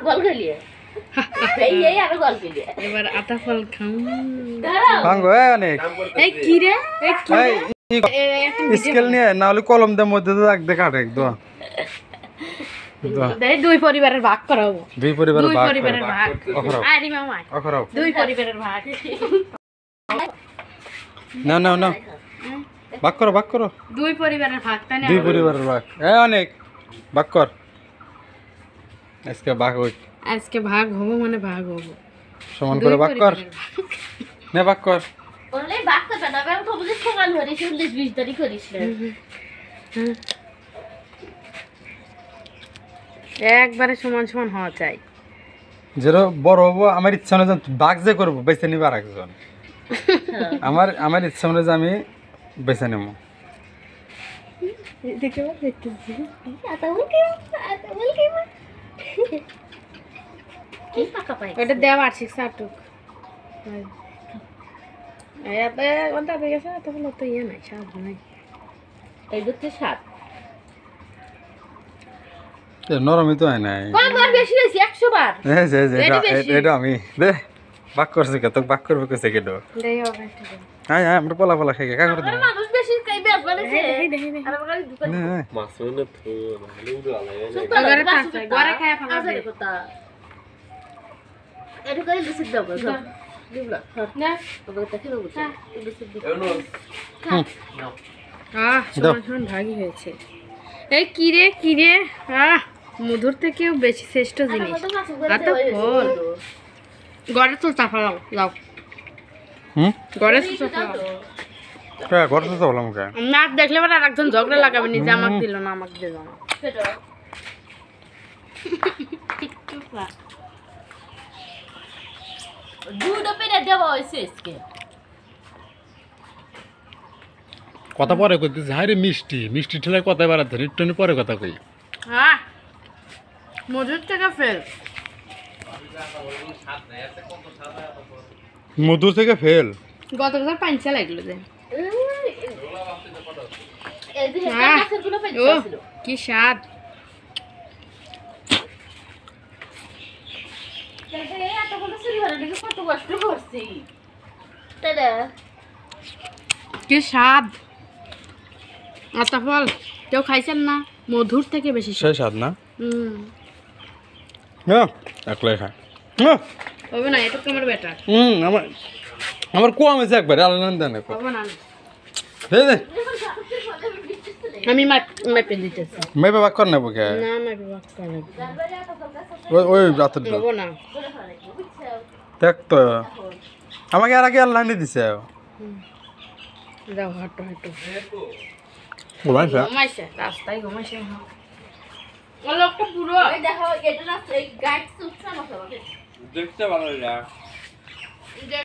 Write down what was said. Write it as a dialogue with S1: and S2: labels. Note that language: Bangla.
S1: গল গলিয়ে এই আর গল গলিয়ে
S2: এবার আতা ফল খাও
S3: ভাঙ্গো অনেক
S2: এই কি রে
S3: এই স্কেল নিয়ে না হলে কলম দিয়ে মধ্যে দাগ দে কাটে একদম
S2: দেই দুই পরিবারের ভাগ করাবো
S3: দুই পরিবারের ভাগ
S2: আরে মামা
S3: অখরাও
S2: দুই পরিবারের ভাগ
S3: না না না ভাগ করো
S2: দুই পরিবারের ভাগ তাই না
S3: দুই পরিবারের ভাগ অনেক ভাগ কর আজকে ভাগ হবো মানে ভাগ হবো সমান করে ভাগ কর নে ভাগ কর
S1: বললে ভাগ করবে না আমি তো বুঝি সমান হরি 40-20 ধরি করিস না
S2: একবারে সমান সমান হওয়া চাই
S3: যেটা বড় হবো আমার ইচ্ছা অনুযায়ী ভাগ যে করবো বেছে নিবে আর একজন আমার ইচ্ছা অনুযায়ী আমি বেছে নেবো
S2: এটা দেওয়া বার্ষিক সাটুক তো ইয়ে নাই স্বাদ নাই
S1: এই দুটো স্বাদ
S3: নরমই তো হয় নাই
S1: কয়বার বেশি হইছে 100 বার
S3: এটা আমি দে ভাগ করছে কে তো ভাগ করবে কইছে কে দো
S2: দেই হবে ঠিক
S3: হ্যাঁ আমরা পোলা পোলা খাই কা করে দাও
S1: মানুষ বেশি খাই বেশ বানাইছে আর আমরা দোকান
S4: মাসুনে তো লুডু আলাই
S2: আরে পাঁচ গরে খায় ফালা দে
S1: কথা এটা করে দিছি দাও গো দিবলা না ওটা খেলো বুঝা দিছি দি
S2: সমান ভাগই হয়েছে এই কিরে মধুর থেকেও বেশি শ্রেষ্ঠ জিনিস আতা ফল গড়ে তো চাপালাও যাও গড়ে তো চাপালাও
S3: ঘর তো বললাম কে
S2: না দেখলে আবার আরেকজন ঝগড়া লাগাবে নিজে আমাকে দিল না আমাকে দিল না
S1: দুধ পেরে দেওয়া হয়েছে আজকে
S3: কথা পরে কইতেছে হাইরে মিষ্টি ঠেলায় কথা বাড়াতে একটু পরে কথা কই
S2: হ্যাঁ মধুর থেকে ফেল
S3: মধুর থেকে ফেল
S2: গত বছর পাঁচা লাগলো যে
S1: এই যে কাঁচের গুলো পেয়েছিল
S2: কি স্বাদ
S1: এতগুলো চুরি হলে দেখি কত কষ্ট করছি তাই না
S2: কি স্বাদ আতা ফল কেউ খাইছেন না মধুর থেকে বেশি
S3: সেই স্বাদ না একলাই খায়
S2: হবে না এটা তোমার বেটার
S3: আমার কম হয়েছে একবারে আলাদা না
S2: হবে না
S3: দে
S2: আমি মাপে দিতেছি
S3: মেপে ভাগ কর নেবো কে
S2: না মাপে ভাগ করে
S3: ওই রাতের
S2: হবে না
S3: দেখ তো আমাকে আর আগে আল্লাহ দিছে
S2: যাও হাঁটো ঘুমাইছে রাস্তায় ঘুমাইছে লোকটা পুরো
S1: দেখো এটা না গাইড সুটটা মতো
S4: দেখতে ভালো লাগে